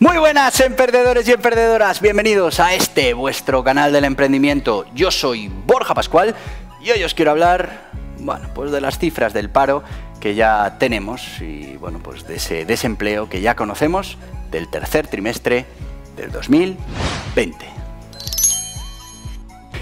Muy buenas, emprendedores y emprendedoras, bienvenidos a este vuestro canal del emprendimiento. Yo soy Borja Pascual y hoy os quiero hablar, bueno, pues de las cifras del paro que ya tenemos y bueno, pues de ese desempleo que ya conocemos del tercer trimestre del 2020.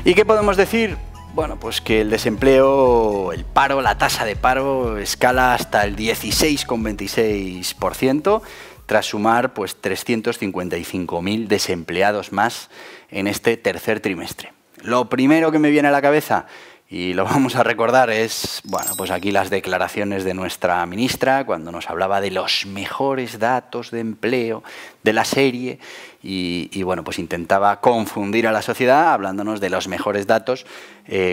¿Y qué podemos decir? Bueno, pues que el desempleo, el paro, la tasa de paro escala hasta el 16,26%, tras sumar pues 355.000 desempleados más en este tercer trimestre. Lo primero que me viene a la cabeza, y lo vamos a recordar, es, bueno, pues aquí las declaraciones de nuestra ministra cuando nos hablaba de los mejores datos de empleo de la serie y bueno, pues intentaba confundir a la sociedad hablándonos de los mejores datos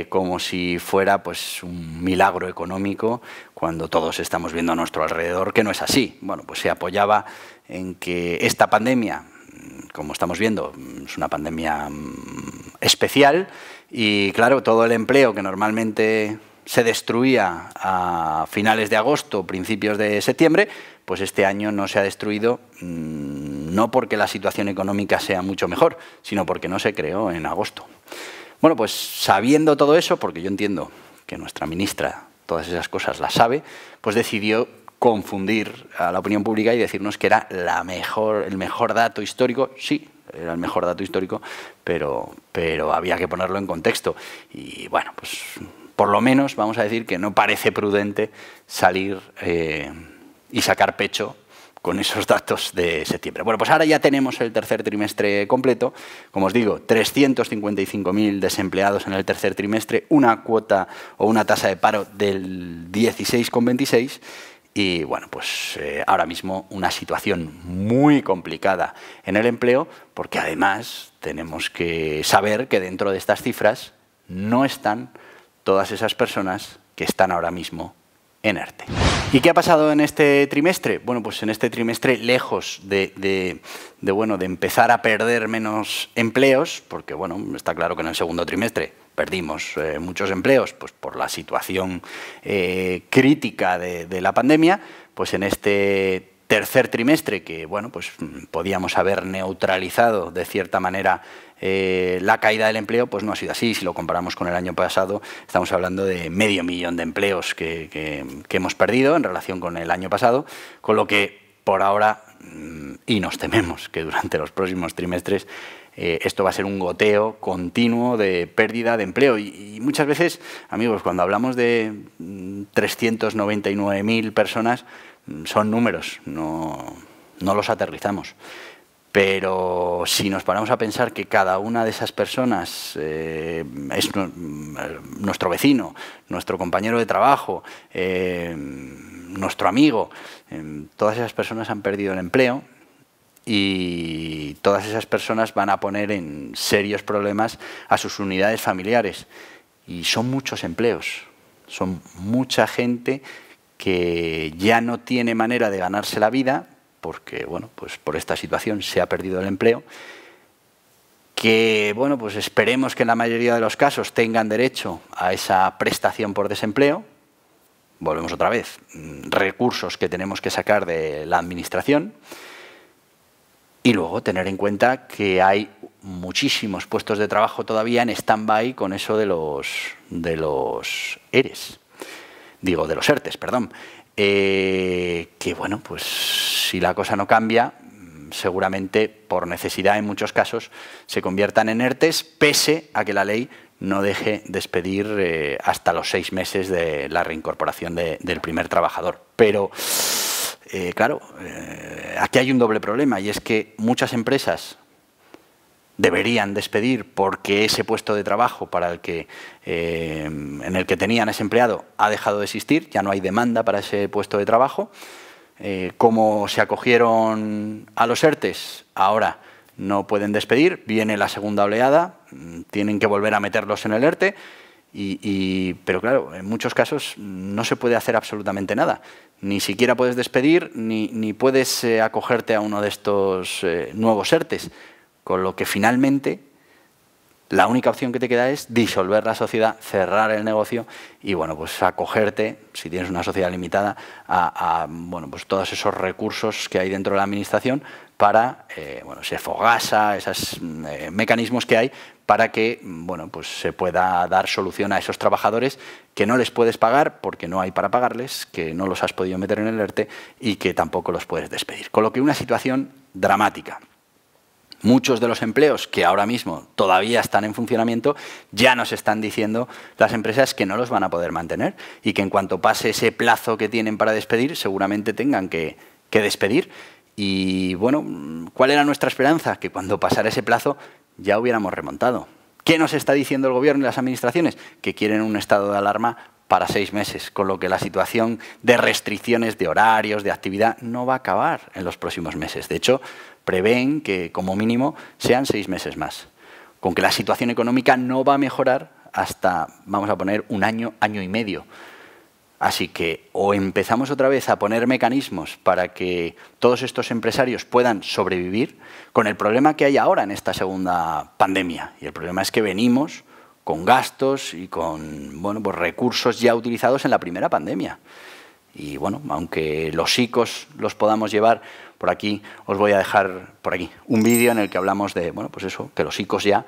como si fuera pues un milagro económico cuando todos estamos viendo a nuestro alrededor que no es así. Bueno, pues se apoyaba en que esta pandemia, como estamos viendo, es una pandemia especial y claro, todo el empleo que normalmente se destruía a finales de agosto, principios de septiembre, pues este año no se ha destruido, no porque la situación económica sea mucho mejor, sino porque no se creó en agosto. Bueno, pues sabiendo todo eso, porque yo entiendo que nuestra ministra todas esas cosas las sabe, pues decidió confundir a la opinión pública y decirnos que era el mejor dato histórico. Sí, era el mejor dato histórico, pero había que ponerlo en contexto. Y bueno, pues por lo menos vamos a decir que no parece prudente salir y sacar pecho con esos datos de septiembre. Bueno, pues ahora ya tenemos el tercer trimestre completo. Como os digo, 355.000 desempleados en el tercer trimestre, una cuota o una tasa de paro del 16,26%. Y bueno, pues ahora mismo una situación muy complicada en el empleo, porque además tenemos que saber que dentro de estas cifras no están todas esas personas que están ahora mismo en ERTE. ¿Y qué ha pasado en este trimestre? Bueno, pues en este trimestre, lejos de empezar a perder menos empleos, porque bueno, está claro que en el segundo trimestre perdimos muchos empleos pues por la situación crítica de la pandemia, pues en este tercer trimestre que bueno, pues podíamos haber neutralizado de cierta manera la caída del empleo, pues no ha sido así. Si lo comparamos con el año pasado, estamos hablando de 500.000 de empleos que hemos perdido en relación con el año pasado, con lo que por ahora, y nos tememos que durante los próximos trimestres, esto va a ser un goteo continuo de pérdida de empleo. Y muchas veces, amigos, cuando hablamos de 399.000 personas, son números, no los aterrizamos. Pero si nos paramos a pensar que cada una de esas personas es nuestro vecino, nuestro compañero de trabajo, nuestro amigo, todas esas personas han perdido el empleo y todas esas personas van a poner en serios problemas a sus unidades familiares. Y son muchos empleos, son mucha gente que ya no tiene manera de ganarse la vida, porque bueno, pues por esta situación se ha perdido el empleo, que bueno, pues esperemos que en la mayoría de los casos tengan derecho a esa prestación por desempleo. Volvemos otra vez, recursos que tenemos que sacar de la administración. Y luego tener en cuenta que hay muchísimos puestos de trabajo todavía en stand-by con eso de los ERES. Digo, de los ERTES, perdón. Que bueno, pues si la cosa no cambia, seguramente por necesidad en muchos casos se conviertan en ERTES, pese a que la ley no deje despedir hasta los 6 meses de la reincorporación del primer trabajador. Pero claro, aquí hay un doble problema y es que muchas empresas deberían despedir porque ese puesto de trabajo para en el que tenían ese empleado ha dejado de existir, ya no hay demanda para ese puesto de trabajo. Como se acogieron a los ERTES, ahora no pueden despedir, viene la segunda oleada, tienen que volver a meterlos en el ERTE. Pero claro, en muchos casos no se puede hacer absolutamente nada. Ni siquiera puedes despedir, ni puedes acogerte a uno de estos nuevos ERTES. Con lo que finalmente la única opción que te queda es disolver la sociedad, cerrar el negocio y bueno, pues acogerte, si tienes una sociedad limitada, a bueno, pues todos esos recursos que hay dentro de la administración para, bueno, se fogasa, esos mecanismos que hay para que, bueno, pues se pueda dar solución a esos trabajadores que no les puedes pagar porque no hay para pagarles, que no los has podido meter en el ERTE y que tampoco los puedes despedir. Con lo que una situación dramática. Muchos de los empleos que ahora mismo todavía están en funcionamiento ya nos están diciendo las empresas que no los van a poder mantener y que en cuanto pase ese plazo que tienen para despedir seguramente tengan que despedir. Y bueno, ¿cuál era nuestra esperanza? Que cuando pasara ese plazo ya hubiéramos remontado. ¿Qué nos está diciendo el Gobierno y las administraciones? Que quieren un estado de alarma para 6 meses, con lo que la situación de restricciones de horarios, de actividad, no va a acabar en los próximos meses. De hecho, prevén que como mínimo sean 6 meses más, con que la situación económica no va a mejorar hasta, vamos a poner, un año, año y medio. Así que o empezamos otra vez a poner mecanismos para que todos estos empresarios puedan sobrevivir con el problema que hay ahora en esta segunda pandemia. Y el problema es que venimos con gastos y con, bueno, pues recursos ya utilizados en la primera pandemia. Y bueno, aunque los ICOs los podamos llevar, por aquí os voy a dejar por aquí un vídeo en el que hablamos de, bueno, pues eso, que los ICOs ya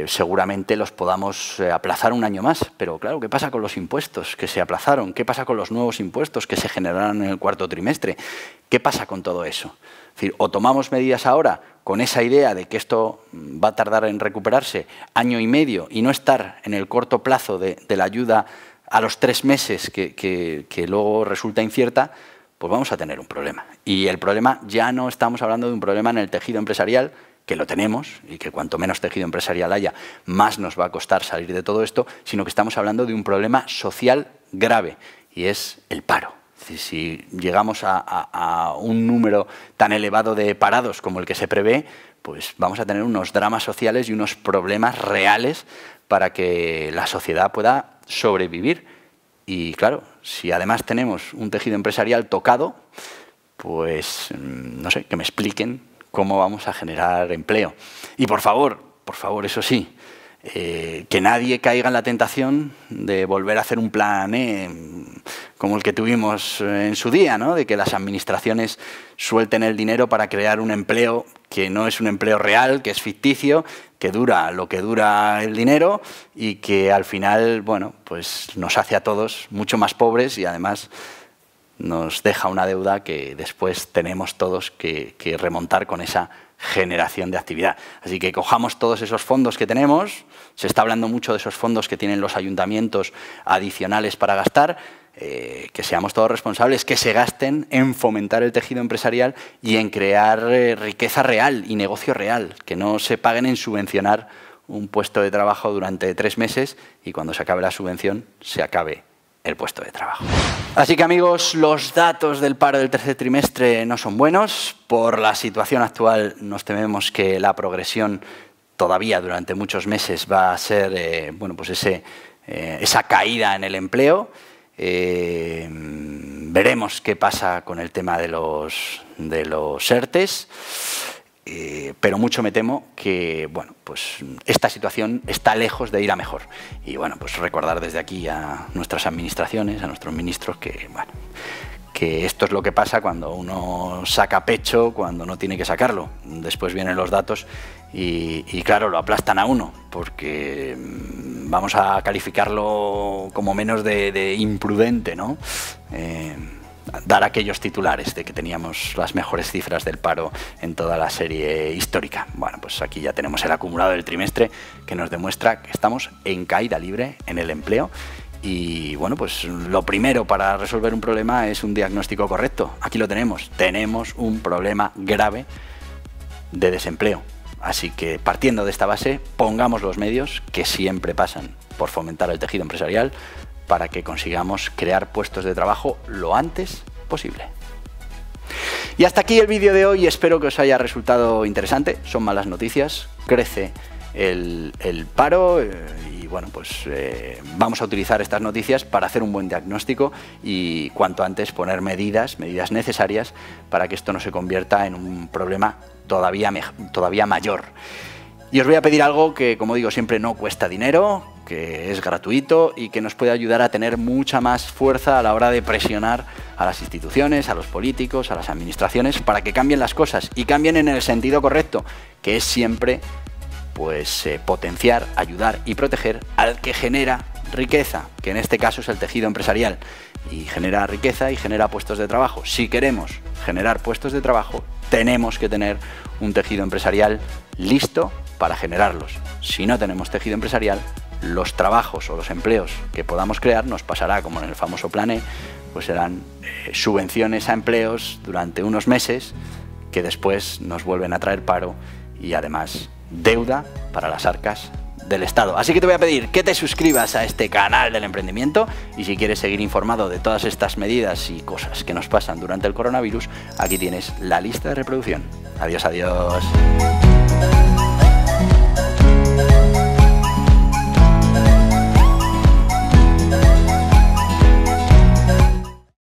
seguramente los podamos aplazar un año más. Pero claro, ¿qué pasa con los impuestos que se aplazaron? ¿Qué pasa con los nuevos impuestos que se generaron en el cuarto trimestre? ¿Qué pasa con todo eso? Es decir, o tomamos medidas ahora con esa idea de que esto va a tardar en recuperarse año y medio y no estar en el corto plazo de la ayuda a los 3 meses que luego resulta incierta, pues vamos a tener un problema. Y el problema, ya no estamos hablando de un problema en el tejido empresarial, que lo tenemos, y que cuanto menos tejido empresarial haya, más nos va a costar salir de todo esto, sino que estamos hablando de un problema social grave, y es el paro. Si llegamos a un número tan elevado de parados como el que se prevé, pues vamos a tener unos dramas sociales y unos problemas reales para que la sociedad pueda sobrevivir. Y claro, si además tenemos un tejido empresarial tocado, pues no sé, que me expliquen cómo vamos a generar empleo. Y por favor, eso sí, que nadie caiga en la tentación de volver a hacer un plan como el que tuvimos en su día, ¿no? De que las administraciones suelten el dinero para crear un empleo que no es un empleo real, que es ficticio, que dura lo que dura el dinero y que al final, bueno, pues nos hace a todos mucho más pobres y además nos deja una deuda que después tenemos todos que remontar con esa generación de actividad. Así que cojamos todos esos fondos que tenemos, se está hablando mucho de esos fondos que tienen los ayuntamientos adicionales para gastar, que seamos todos responsables, que se gasten en fomentar el tejido empresarial y en crear riqueza real y negocio real, que no se paguen en subvencionar un puesto de trabajo durante 3 meses y cuando se acabe la subvención se acabe el puesto de trabajo. Así que amigos, los datos del paro del tercer trimestre no son buenos. Por la situación actual nos tememos que la progresión todavía durante muchos meses va a ser bueno, pues esa caída en el empleo. Veremos qué pasa con el tema de los ERTEs. Pero mucho me temo que, bueno, pues esta situación está lejos de ir a mejor. Y bueno, pues recordar desde aquí a nuestras administraciones, a nuestros ministros, que, bueno, que esto es lo que pasa cuando uno saca pecho, cuando no tiene que sacarlo. Después vienen los datos y claro, lo aplastan a uno, porque vamos a calificarlo como menos de imprudente, ¿no? Dar aquellos titulares de que teníamos las mejores cifras del paro en toda la serie histórica. Bueno, pues aquí ya tenemos el acumulado del trimestre que nos demuestra que estamos en caída libre en el empleo y bueno, pues lo primero para resolver un problema es un diagnóstico correcto. Aquí lo tenemos. Tenemos un problema grave de desempleo. Así que partiendo de esta base, pongamos los medios que siempre pasan por fomentar el tejido empresarial, para que consigamos crear puestos de trabajo lo antes posible. Y hasta aquí el vídeo de hoy, espero que os haya resultado interesante. Son malas noticias, crece el paro y bueno, pues vamos a utilizar estas noticias para hacer un buen diagnóstico y cuanto antes poner medidas necesarias para que esto no se convierta en un problema todavía mayor. Y os voy a pedir algo que, como digo siempre, no cuesta dinero, que es gratuito y que nos puede ayudar a tener mucha más fuerza a la hora de presionar a las instituciones, a los políticos, a las administraciones, para que cambien las cosas y cambien en el sentido correcto, que es siempre pues, potenciar, ayudar y proteger al que genera riqueza, que en este caso es el tejido empresarial, y genera riqueza y genera puestos de trabajo. Si queremos generar puestos de trabajo, tenemos que tener un tejido empresarial listo para generarlos. Si no tenemos tejido empresarial, los trabajos o los empleos que podamos crear nos pasará como en el famoso Plan E, pues serán subvenciones a empleos durante unos meses que después nos vuelven a traer paro y además deuda para las arcas del Estado. Así que te voy a pedir que te suscribas a este canal del emprendimiento y si quieres seguir informado de todas estas medidas y cosas que nos pasan durante el coronavirus, aquí tienes la lista de reproducción. Adiós, adiós.